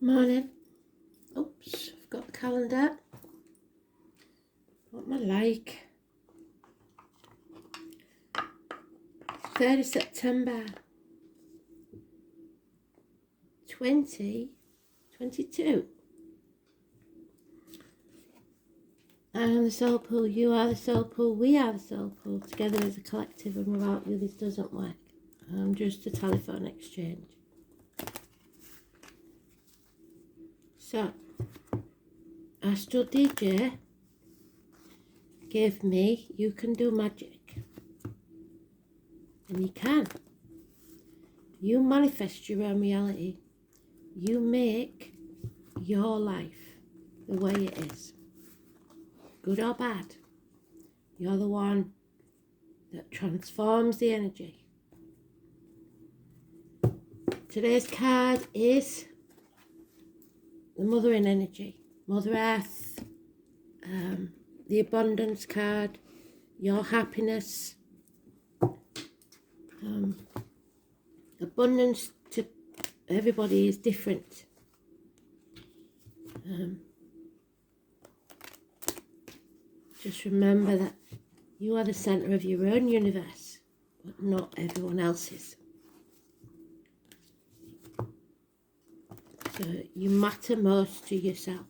Morning. Oops, I've got the calendar. What am I like? 3rd of September 2022. I am the soul pool, you are the soul pool, we are the soul pool, together as a collective, and without you this doesn't work. I'm just a telephone exchange. So, Astro DJ gave me, you can do magic. And you can. You manifest your own reality. You make your life the way it is. Good or bad. You're the one that transforms the energy. Today's card is the Mothering Energy. Mother Earth. The Abundance card. Your happiness. Abundance to everybody is different. Just remember that you are the centre of your own universe, but not everyone else's. So you matter most to yourself.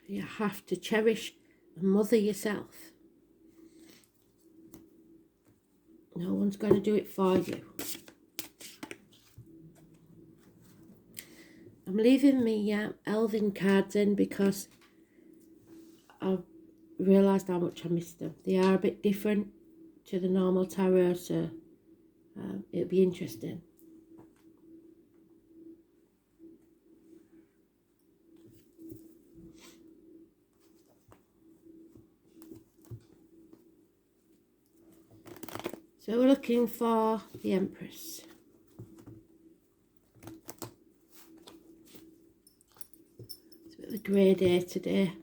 You have to cherish and mother yourself. No one's going to do it for you. I'm leaving me Elven cards in because I've realised how much I missed them. They are a bit different to the normal tarot, so it'll be interesting. So we're looking for the Empress. It's a bit of a grey day today.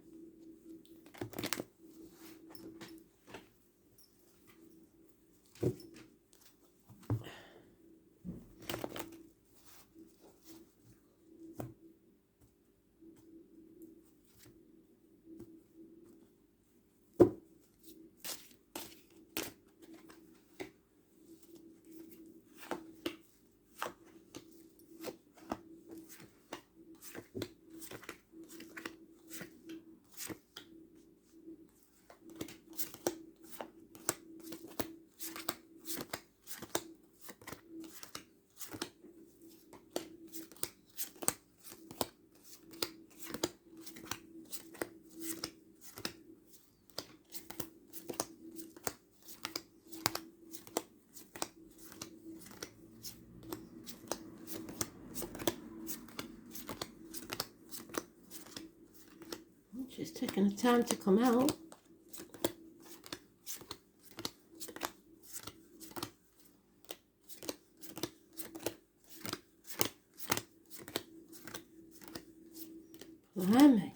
Just taking the time to come out. Blimey.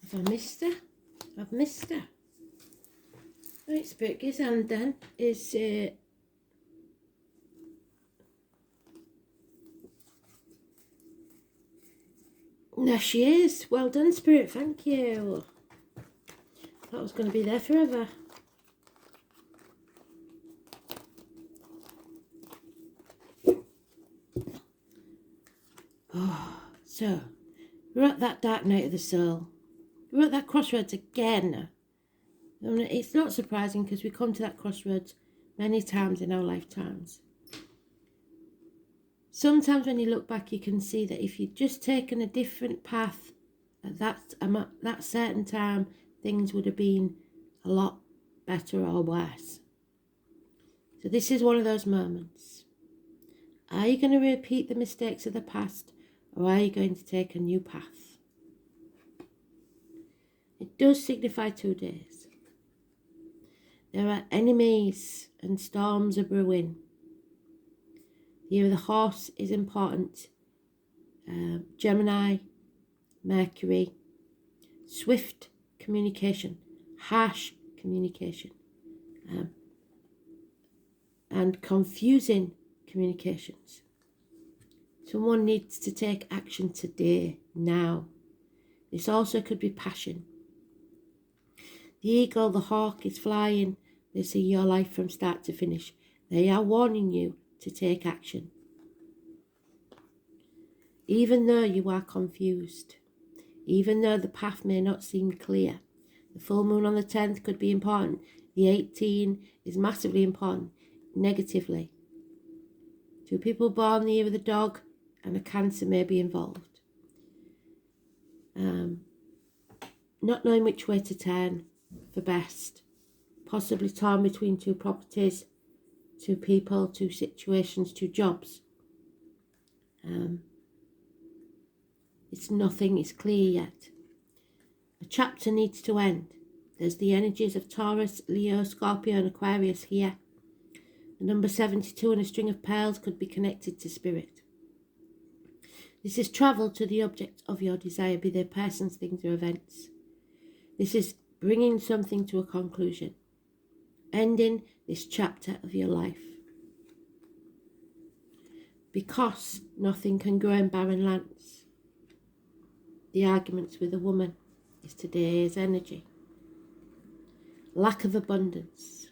Have I missed her? I've missed her. Right, Spooky's hand then is there she is. Well done, Spirit. Thank you. That was going to be there forever. Oh, so we're at that dark night of the soul. We're at that crossroads again. And it's not surprising because we come to that crossroads many times in our lifetimes. Sometimes when you look back, you can see that if you'd just taken a different path at that certain time, things would have been a lot better or worse. So this is one of those moments. Are you going to repeat the mistakes of the past, or are you going to take a new path? It does signify 2 days. There are enemies and storms are brewing. The year of the horse is important. Gemini, Mercury, swift communication, harsh communication, and confusing communications. Someone needs to take action today, now. This also could be passion. The eagle, the hawk is flying. They see your life from start to finish. They are warning you to take action. Even though you are confused, even though the path may not seem clear, the full moon on the 10th could be important. The 18 is massively important, negatively. Two people born the year of the dog and a Cancer may be involved. Not knowing which way to turn for best. Possibly torn between two properties, two people, two situations, two jobs. It's nothing is clear yet. A chapter needs to end. There's the energies of Taurus, Leo, Scorpio and Aquarius here. The number 72 and a string of pearls could be connected to spirit. This is travel to the object of your desire, be they persons, things or events. This is bringing something to a conclusion. Ending this chapter of your life. Because nothing can grow in barren lands. The arguments with a woman is today's energy. Lack of abundance.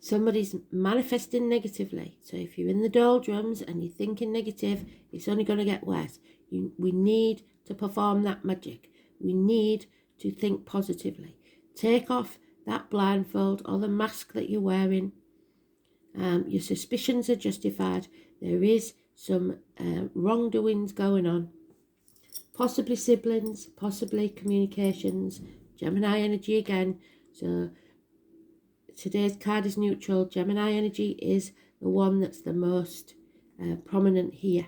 Somebody's manifesting negatively. So if you're in the doldrums and you're thinking negative, it's only going to get worse. We need to perform that magic. We need to think positively. Take off that blindfold or the mask that you're wearing. Your suspicions are justified. There is some wrongdoings going on. Possibly siblings, possibly communications. Gemini energy again. So today's card is neutral. Gemini energy is the one that's the most prominent here.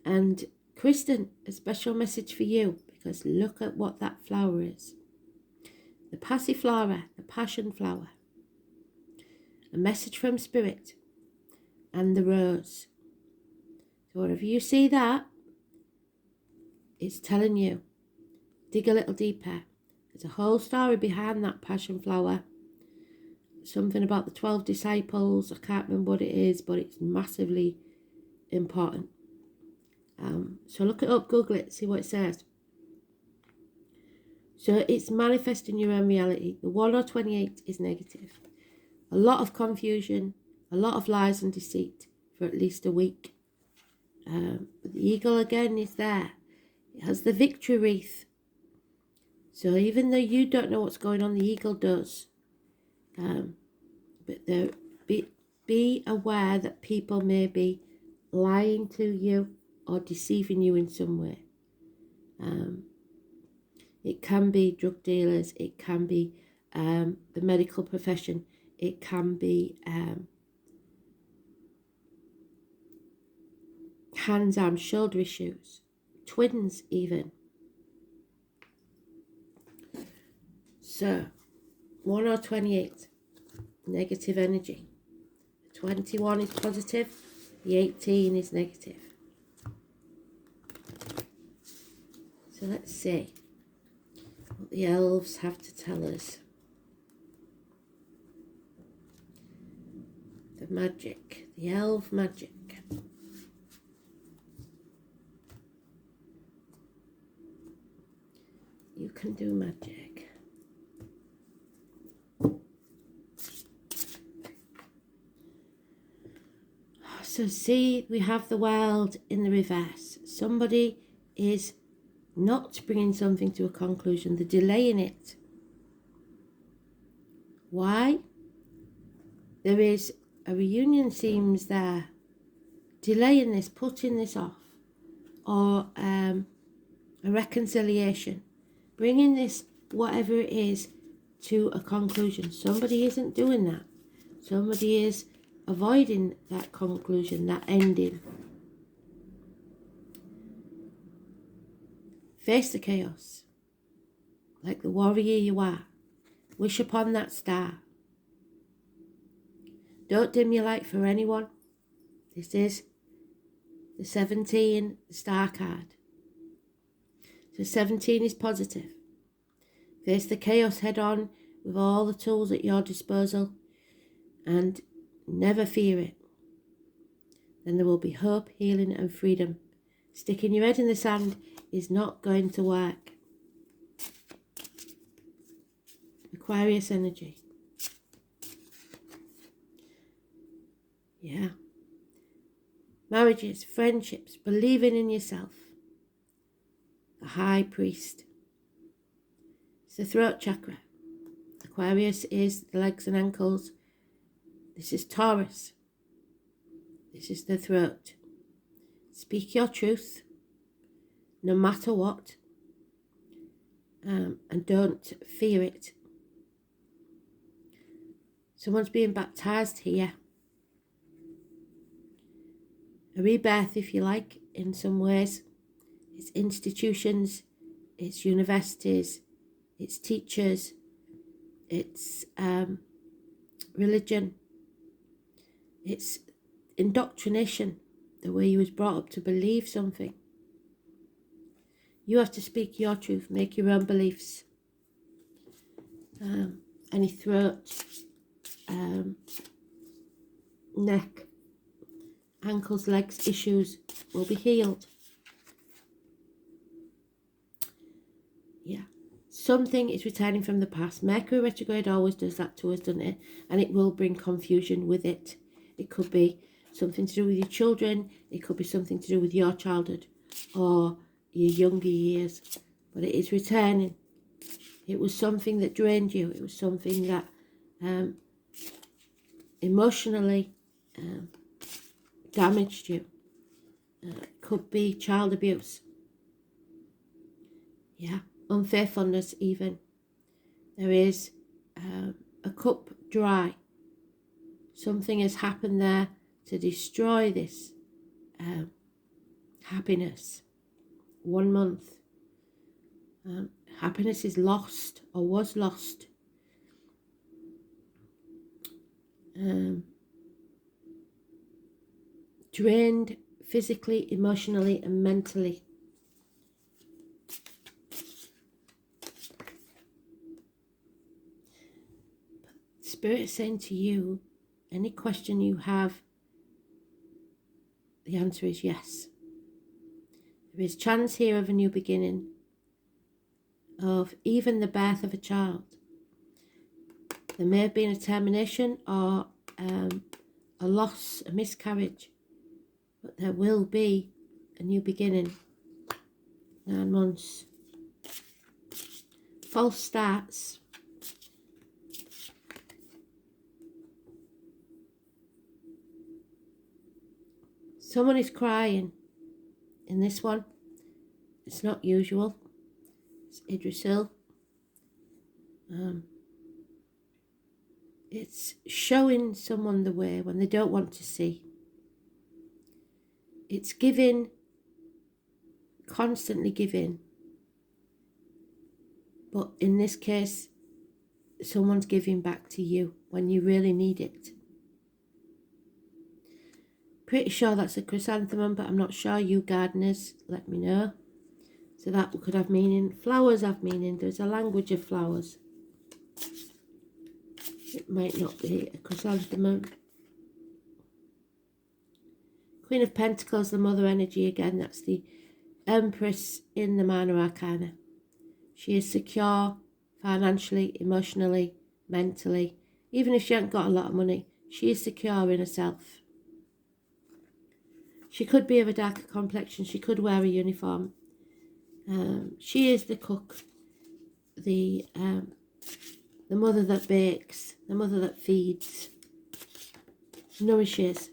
And Kristen, a special message for you, because look at what that flower is. The passiflora, the passion flower. A message from spirit and the rose. So wherever you see that, it's telling you, dig a little deeper. There's a whole story behind that passion flower. Something about the 12 disciples. I can't remember what it is, but it's massively important. So look it up, Google it, see what it says. So it's manifesting your own reality. The 1 or 28 is negative. A lot of confusion, a lot of lies and deceit for at least a week. But the eagle again is there. It has the victory wreath. So even though you don't know what's going on, the eagle does. But be aware that people may be lying to you or deceiving you in some way. It can be drug dealers, it can be the medical profession, it can be hands, arms, shoulder issues, twins even. So, 1 or 28, negative energy. 21 is positive, the 18 is negative. So let's see what the elves have to tell us. The magic, the elf magic. You can do magic. So see, we have the world in the reverse. Somebody is not bringing something to a conclusion. They're delaying it. Why? There is a reunion seems there. Delaying this, putting this off. Or a reconciliation. Bringing this, whatever it is, to a conclusion. Somebody isn't doing that. Somebody is avoiding that conclusion, that ending. Face the chaos. Like the warrior you are. Wish upon that star. Don't dim your light for anyone. This is the 17, the star card. So 17 is positive. Face the chaos head on with all the tools at your disposal and never fear it. then there will be hope, healing and freedom. Sticking your head in the sand is not going to work. Aquarius energy. Yeah. Marriages, friendships, believing in yourself. The High Priest. It's the throat chakra. Aquarius is the legs and ankles. This is Taurus. This is the throat. Speak your truth, no matter what, and don't fear it. Someone's being baptized here. A rebirth, if you like, in some ways. It's institutions, it's universities, it's teachers, it's religion, it's indoctrination, the way you was brought up to believe something. You have to speak your truth, make your own beliefs. Any throat, neck, ankles, legs issues will be healed. Yeah. Something is returning from the past. Mercury retrograde always does that to us, doesn't it? And it will bring confusion with it. It could be something to do with your children. It could be something to do with your childhood or your younger years. But it is returning. It was something that drained you. It was something that emotionally damaged you. It could be child abuse. Yeah. Unfaithfulness even. There is a cup dry. Something has happened there to destroy this happiness. 1 month. Happiness is lost or was lost. Drained physically, emotionally and mentally. Spirit is saying to you, any question you have, the answer is yes. There is chance here of a new beginning, of even the birth of a child. There may have been a termination or a loss, a miscarriage, but there will be a new beginning. 9 months. False starts. Someone is crying in this one. It's not usual. It's Idrisil. It's showing someone the way when they don't want to see. It's giving, constantly giving. But in this case, someone's giving back to you when you really need it. Pretty sure that's a chrysanthemum, but I'm not sure. You gardeners, let me know. So that could have meaning. Flowers have meaning. There's a language of flowers. It might not be a chrysanthemum. Queen of Pentacles, the mother energy again. That's the Empress in the Minor Arcana. She is secure financially, emotionally, mentally. Even if she hasn't got a lot of money, she is secure in herself. She could be of a darker complexion. She could wear a uniform. She is the cook, the mother that bakes, the mother that feeds, nourishes.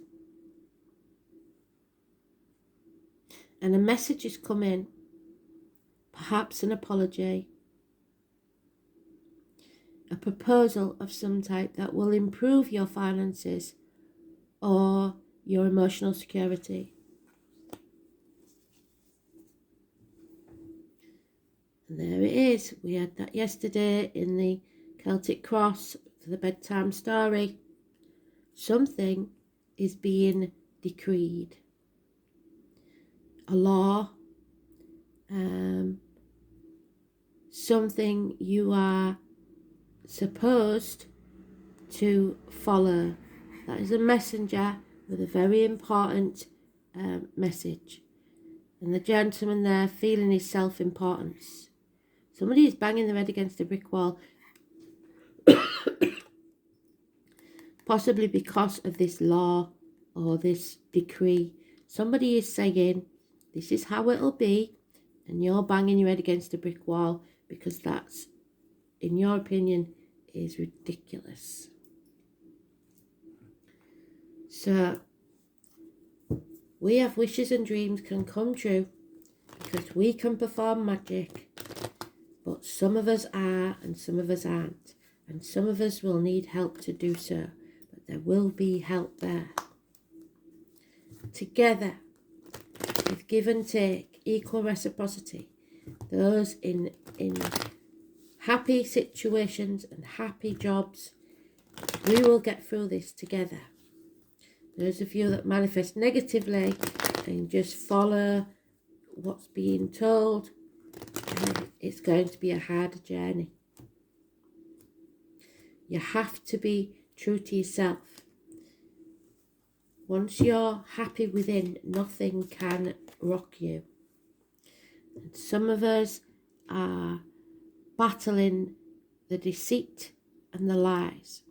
And a message is coming, perhaps an apology, a proposal of some type that will improve your finances or your emotional security. And there it is. We had that yesterday in the Celtic Cross for the bedtime story. Something is being decreed. A law. Something you are supposed to follow. That is a messenger with a very important message. And the gentleman there feeling his self-importance. Somebody is banging their head against a brick wall, possibly because of this law or this decree. Somebody is saying, this is how it'll be, and you're banging your head against a brick wall because that's, in your opinion, is ridiculous. So, we have wishes and dreams can come true because we can perform magic, but some of us are and some of us aren't, and some of us will need help to do so, but there will be help there. Together, with give and take, equal reciprocity, those in happy situations and happy jobs, we will get through this together. Those of you that manifest negatively and just follow what's being told, it's going to be a harder journey. You have to be true to yourself. Once you're happy within, nothing can rock you. And some of us are battling the deceit and the lies.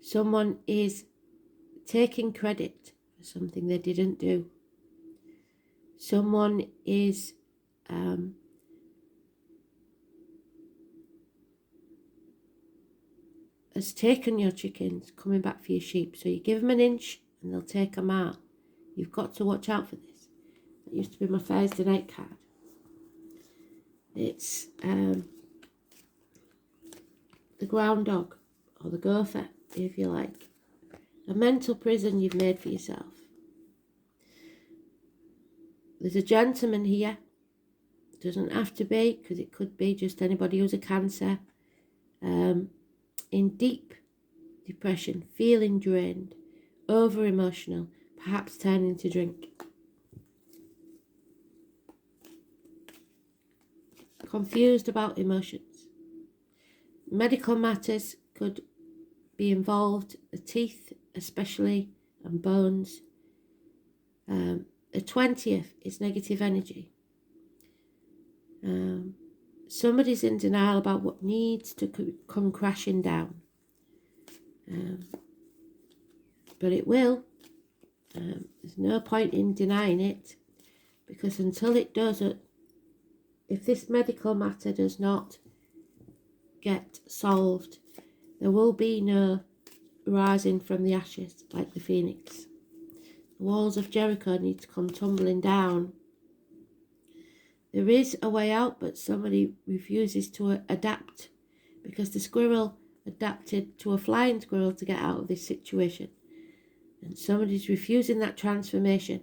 Someone is taking credit for something they didn't do. Someone is has taken your chickens, coming back for your sheep. So you give them an inch and they'll take them out. You've got to watch out for this. That used to be my Thursday night card. It's the groundhog or the gopher, if you like. A mental prison you've made for yourself. There's a gentleman here. It doesn't have to be, because it could be just anybody who's a Cancer. In deep depression, feeling drained, over emotional, perhaps turning to drink. Confused about emotions. Medical matters could be involved, the teeth especially, and bones. The 20th is negative energy. Somebody's in denial about what needs to come crashing down. But it will. There's no point in denying it, because until it does it, if this medical matter does not get solved, there will be no rising from the ashes like the phoenix. The walls of Jericho need to come tumbling down. There is a way out, but somebody refuses to adapt, because the squirrel adapted to a flying squirrel to get out of this situation. And somebody's refusing that transformation.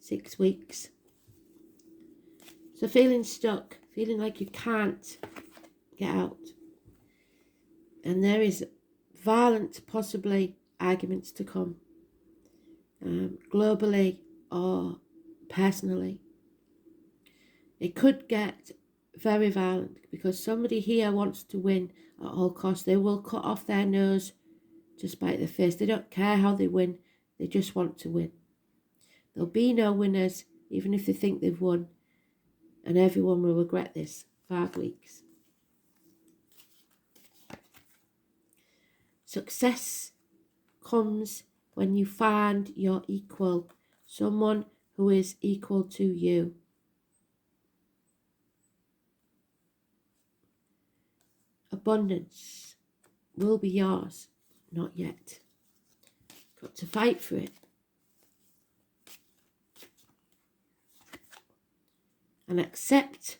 6 weeks. So feeling stuck, feeling like you can't get out. And there is violent, possibly, arguments to come. Globally or personally. It could get very violent, because somebody here wants to win at all costs. They will cut off their nose to spite their face. They don't care how they win. They just want to win. There'll be no winners, even if they think they've won. And everyone will regret this. 5 weeks. Success comes when you find your equal. Someone who is equal to you. Abundance will be yours. Not yet. Got to fight for it. And accept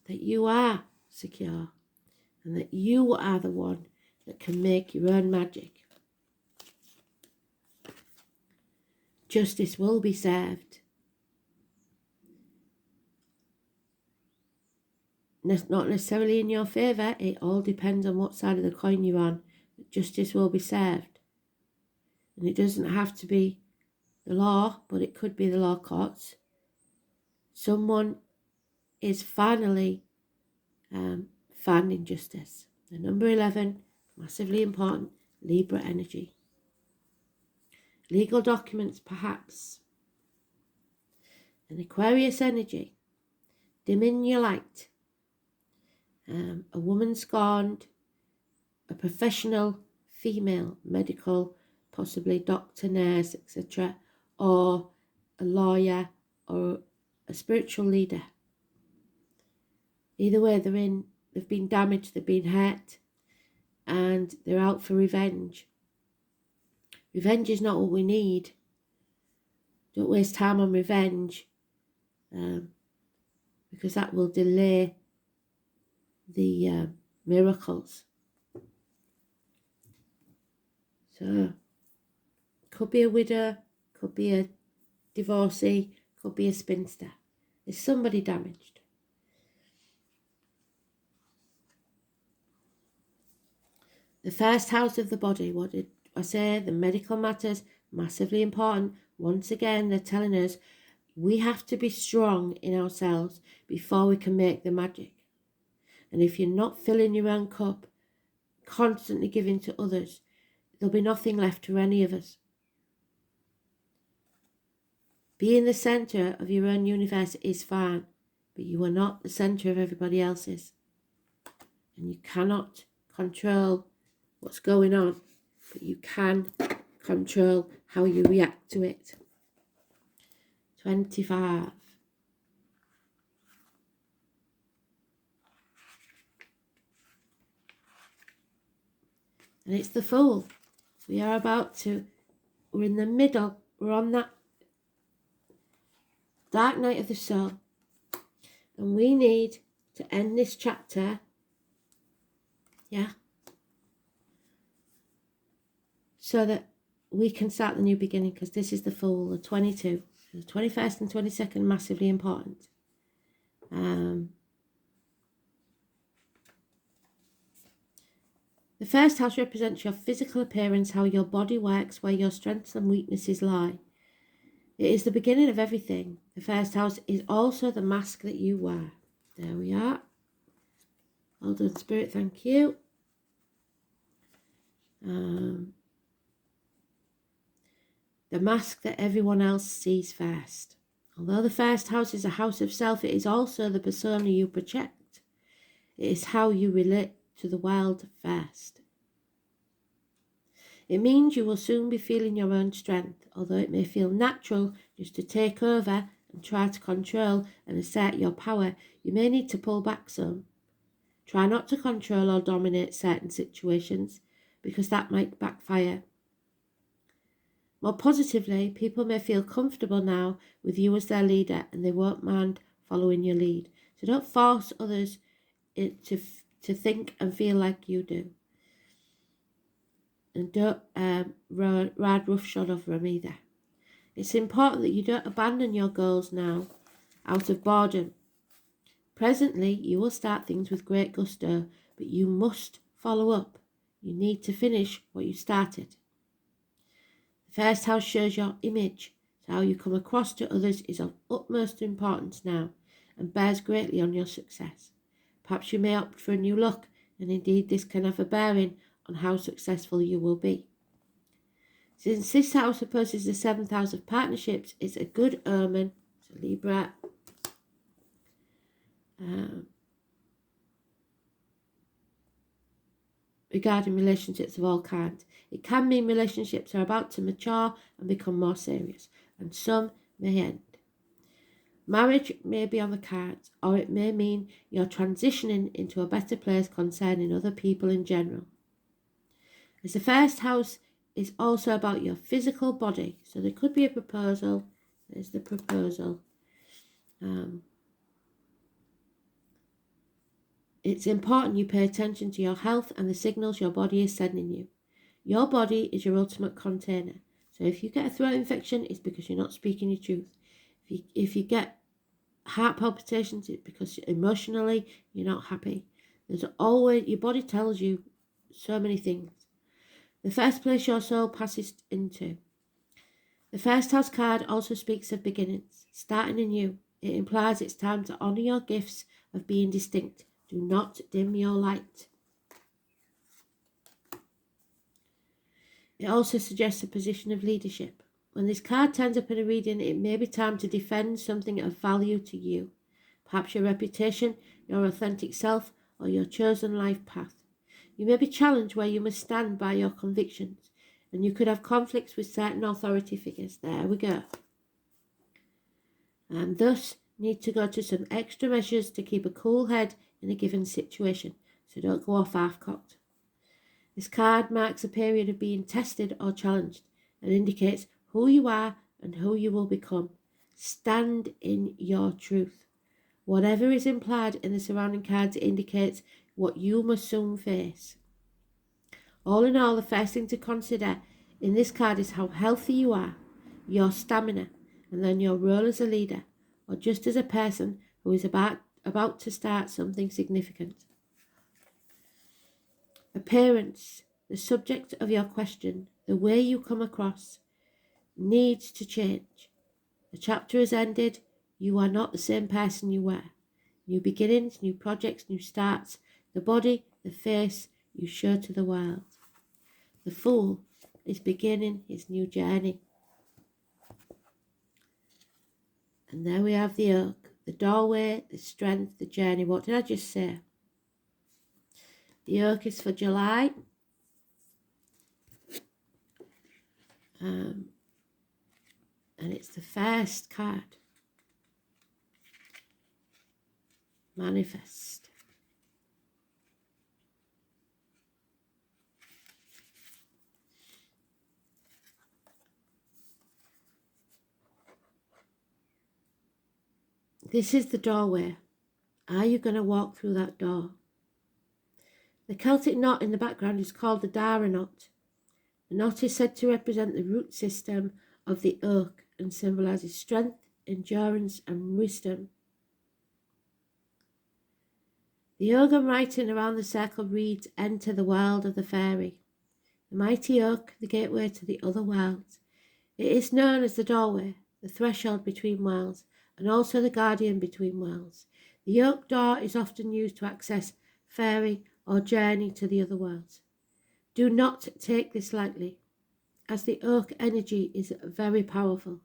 that you are secure and that you are the one that can make your own magic. Justice will be served. Not necessarily in your favour. It all depends on what side of the coin you're on. But justice will be served. And it doesn't have to be the law, but it could be the law courts. Someone is finally finding justice. The number 11, massively important, Libra energy. legal documents perhaps. An Aquarius energy, dimming your light. A woman scorned, a professional female, medical, possibly doctor, nurse, etc., or a lawyer or a spiritual leader. Either way, they've been damaged, they've been hurt, and they're out for revenge. Revenge is not what we need. Don't waste time on revenge, because that will delay the miracles. So, could be a widow, could be a divorcee, could be a spinster. Is somebody damaged? The first house of the body, what did I say? The medical matters, massively important. Once again, they're telling us we have to be strong in ourselves before we can make the magic. And if you're not filling your own cup, constantly giving to others, there'll be nothing left for any of us. Being the centre of your own universe is fine, but you are not the centre of everybody else's. And you cannot control what's going on, but you can control how you react to it. 25. And it's the Fool. We're in the middle, we're on that dark night of the soul. And we need to end this chapter, so that we can start the new beginning, because this is the Fool, the 22. The 21st and 22nd, massively important. The first house represents your physical appearance, how your body works, where your strengths and weaknesses lie. It is the beginning of everything. The first house is also the mask that you wear. There we are. Well done, Spirit, thank you. The mask that everyone else sees first. Although the first house is a house of self, it is also the persona you project. It is how you relate to the world first. It means you will soon be feeling your own strength, although it may feel natural just to take over and try to control and assert your power. You may need to pull back some. Try not to control or dominate certain situations, because that might backfire. More positively, people may feel comfortable now with you as their leader, and they won't mind following your lead. So don't force others to think and feel like you do. And don't ride roughshod over them either. It's important that you don't abandon your goals now out of boredom. Presently, you will start things with great gusto, but you must follow up. You need to finish what you started. The first house shows your image, so how you come across to others is of utmost importance now and bears greatly on your success. Perhaps you may opt for a new look, and indeed this can have a bearing on how successful you will be. Since this house opposes the 7th house of partnerships, it's a good omen. So Libra. Regarding relationships of all kinds. It can mean relationships are about to mature and become more serious, and some may end. Marriage may be on the cards, or it may mean you're transitioning into a better place concerning other people in general. As the first house is also about your physical body, so there could be a proposal. There's the proposal. It's important you pay attention to your health and the signals your body is sending you. Your body is your ultimate container. So if you get a throat infection, it's because you're not speaking your truth. If you get heart palpitations, it's because emotionally you're not happy. There's always, your body tells you so many things. The first place your soul passes into. The first house card also speaks of beginnings, starting anew. It implies it's time to honour your gifts of being distinct. Do not dim your light. It also suggests a position of leadership. When this card turns up in a reading, it may be time to defend something of value to you. Perhaps your reputation, your authentic self, or your chosen life path. You may be challenged where you must stand by your convictions, and you could have conflicts with certain authority figures. There we go. And thus need to go to some extra measures to keep a cool head in a given situation, so don't go off half-cocked. This card marks a period of being tested or challenged and indicates who you are and who you will become. Stand in your truth. Whatever is implied in the surrounding cards indicates what you must soon face. All in all, the first thing to consider in this card is how healthy you are, your stamina, and then your role as a leader, or just as a person who is about to start something significant. Appearance, the subject of your question, the way you come across, needs to change. The chapter has ended. You are not the same person you were. New beginnings, new projects, new starts. The body, the face you show to the world. The Fool is beginning his new journey. And there we have the Oak, the doorway, the strength, the journey. What did I just say? The Oak is for July. And it's the first card. Manifest. This is the doorway. Are you going to walk through that door? The Celtic knot in the background is called the Dara knot. The knot is said to represent the root system of the oak and symbolises strength, endurance and wisdom. The ogre writing around the circle reads, "Enter the world of the fairy." The mighty oak, the gateway to the other worlds. It is known as the doorway, the threshold between worlds, and also the guardian between worlds. The oak door is often used to access fairy or journey to the other worlds. Do not take this lightly, as the oak energy is very powerful.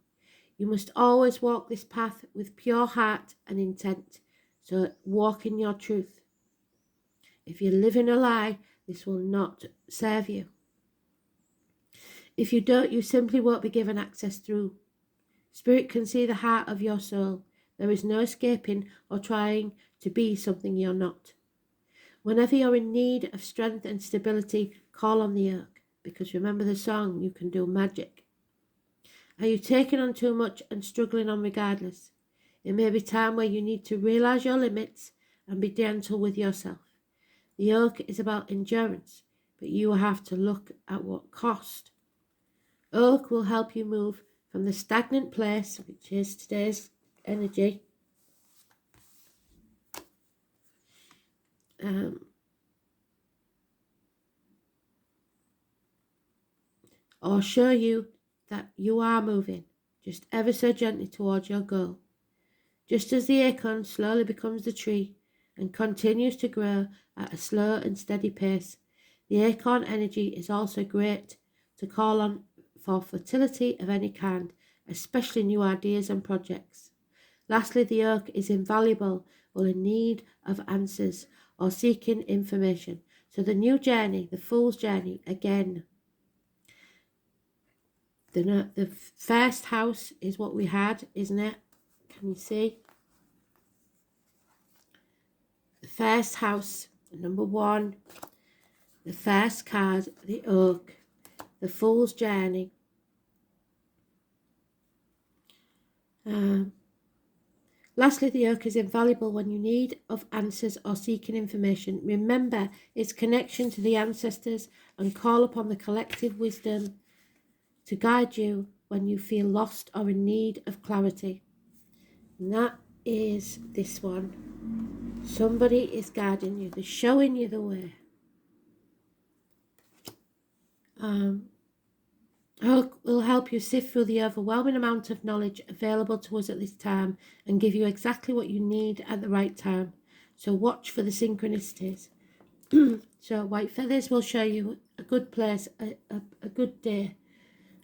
You must always walk this path with pure heart and intent, so walk in your truth. If you live in a lie, this will not serve you. If you don't, you simply won't be given access through. Spirit can see the heart of your soul. There is no escaping or trying to be something you're not. Whenever you're in need of strength and stability, call on the oak, because remember the song, you can do magic. Are you taking on too much and struggling on regardless? It may be time where you need to realise your limits and be gentle with yourself. The oak is about endurance, but you have to look at what cost. Oak will help you move from the stagnant place, which is today's energy, or show you that you are moving just ever so gently towards your goal. Just as the acorn slowly becomes the tree and continues to grow at a slow and steady pace, the acorn energy is also great to call on for fertility of any kind, especially new ideas and projects. Lastly, the oak is invaluable or in need of answers or seeking information. So the new journey, the Fool's journey, again. The first house is what we had, isn't it? Can you see? The first house, number 1, the first card, the oak, the Fool's journey. Lastly, the oak is invaluable when you need of answers or seeking information. Remember its connection to the ancestors and call upon the collective wisdom to guide you when you feel lost or in need of clarity. And that is this one. Somebody is guiding you. They're showing you the way. Oak will help you sift through the overwhelming amount of knowledge available to us at this time and give you exactly what you need at the right time. So watch for the synchronicities. So white feathers will show you a good place, a good day.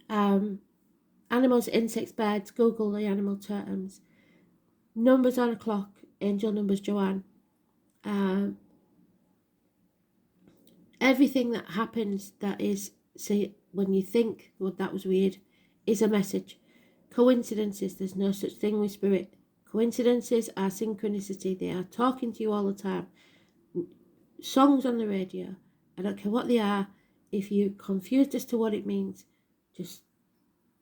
Animals, insects, birds, Google the animal terms. Numbers on a clock, angel numbers, Joanne. Everything that happens that is, say, when you think, well, that was weird, is a message. Coincidences, there's no such thing with spirit. Coincidences are synchronicity. They are talking to you all the time. Songs on the radio, I don't care what they are. If you're confused as to what it means, just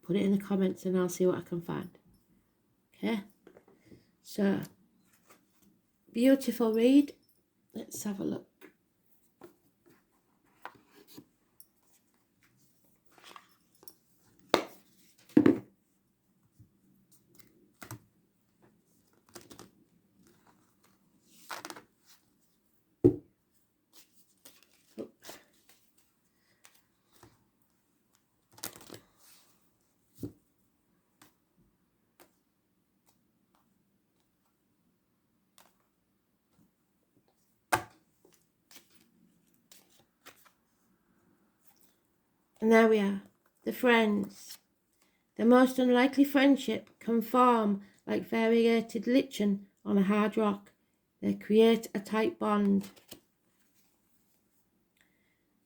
put it in the comments and I'll see what I can find. Okay? So, beautiful read. Let's have a look. And there we are, the friends. The most unlikely friendship can form like variegated lichen on a hard rock. They create a tight bond.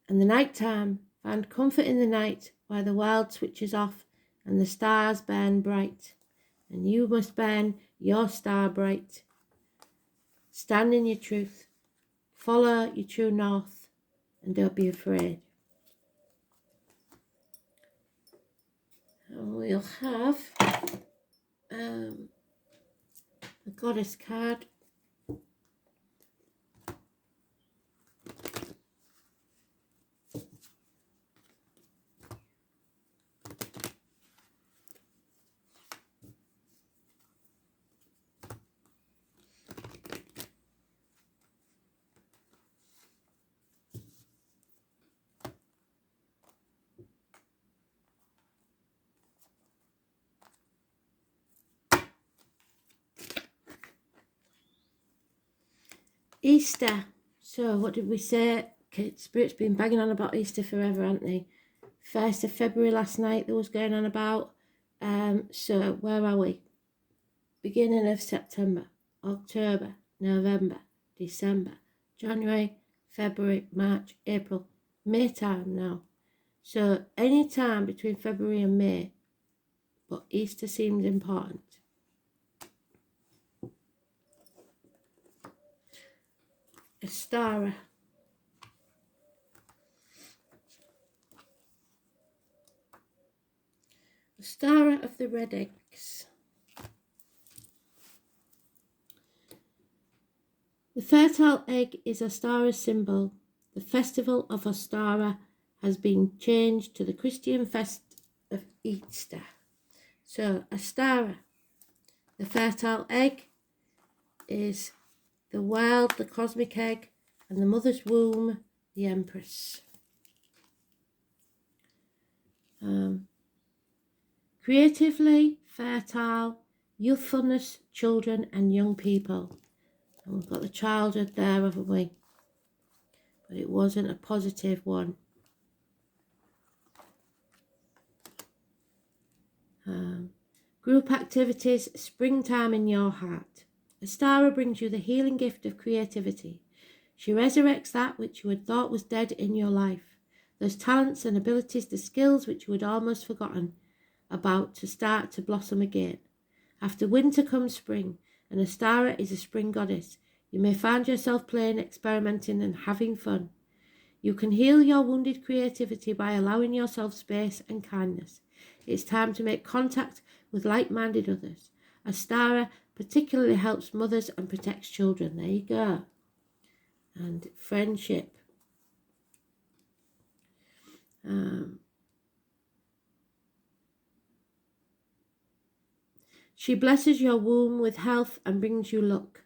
And the night time, find comfort in the night while the world switches off and the stars burn bright. And you must burn your star bright. Stand in your truth. Follow your true north and don't be afraid. And we'll have a goddess card. Easter. So what did we say? Spirit's been banging on about Easter forever, haven't they? 1st of February last night there was going on about. So where are we? Beginning of September, October, November, December, January, February, March, April, May time now. So any time between February and May, but Easter seems important. Astara. Astara of the red eggs. The fertile egg is Astara's symbol. The festival of Astara has been changed to the Christian fest of Easter. So Astara, the fertile egg, is the world, the cosmic egg, and the mother's womb, the empress. Creatively fertile, youthfulness, children and young people. And we've got the childhood there, haven't we? But it wasn't a positive one. Group activities, springtime in your heart. Astara brings you the healing gift of creativity. She resurrects that which you had thought was dead in your life. Those talents and abilities, the skills which you had almost forgotten about to start to blossom again. After winter comes spring, and Astara is a spring goddess. You may find yourself playing, experimenting and having fun. You can heal your wounded creativity by allowing yourself space and kindness. It's time to make contact with like-minded others. Astara particularly helps mothers and protects children. There you go. And friendship. She blesses your womb with health and brings you luck.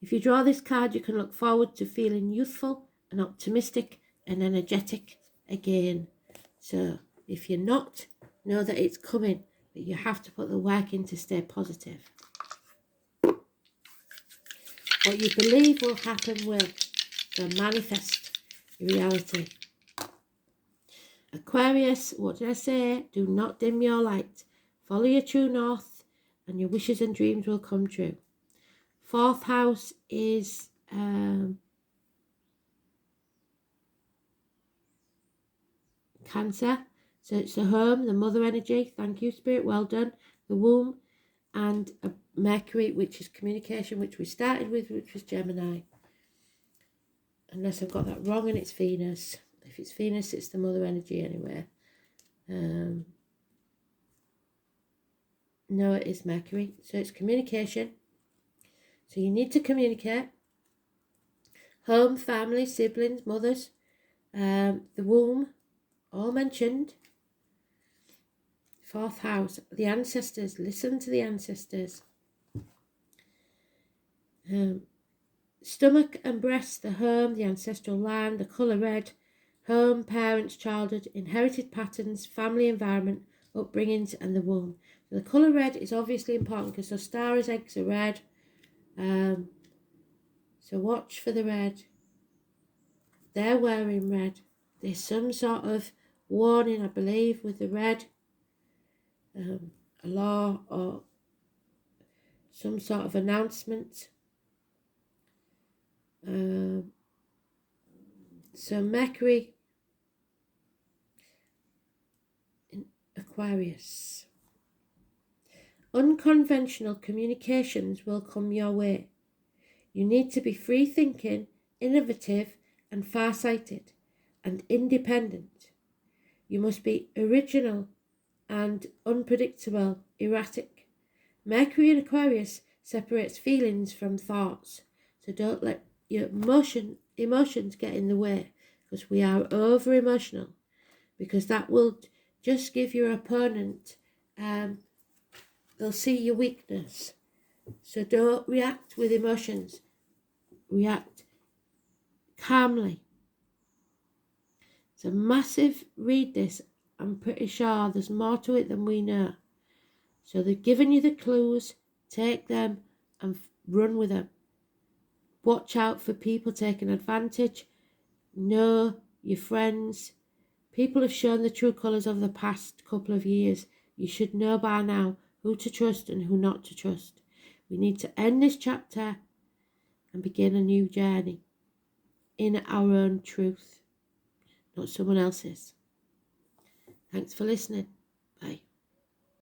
If you draw this card, you can look forward to feeling youthful and optimistic and energetic again. So if you're not, know that it's coming, but you have to put the work in to stay positive. What you believe will happen will. So manifest reality. Aquarius, what did I say? Do not dim your light. Follow your true north and your wishes and dreams will come true. 4th house is Cancer. So it's the home, the mother energy. Thank you, Spirit. Well done. The womb and Mercury, which is communication, which we started with, which was Gemini. Unless I've got that wrong and it's Venus. If it's Venus, it's the mother energy anyway. No, it is Mercury. So it's communication. So you need to communicate. Home, family, siblings, mothers, the womb, all mentioned. 4th house, the ancestors. Listen to the ancestors. Stomach and breast, the home, the ancestral land, the colour red. Home, parents, childhood, inherited patterns, family environment, upbringings, and the womb. So the colour red is obviously important because the stars' eggs are red. So watch for the red. They're wearing red. There's some sort of warning, I believe, with the red. A law or some sort of announcement. So Mercury in Aquarius. Unconventional communications will come your way. You need to be free-thinking, innovative, and far-sighted, and independent. You must be original and unpredictable, erratic. Mercury in Aquarius separates feelings from thoughts, so don't let your emotions get in the way, because we are over-emotional, because that will just give your opponent, they'll see your weakness. So don't react with emotions. React calmly. It's a massive, read this. I'm pretty sure there's more to it than we know. So they've given you the clues. Take them and run with them. Watch out for people taking advantage. Know your friends. People have shown the true colours of the past couple of years. You should know by now who to trust and who not to trust. We need to end this chapter and begin a new journey in our own truth, not someone else's. Thanks for listening. Bye.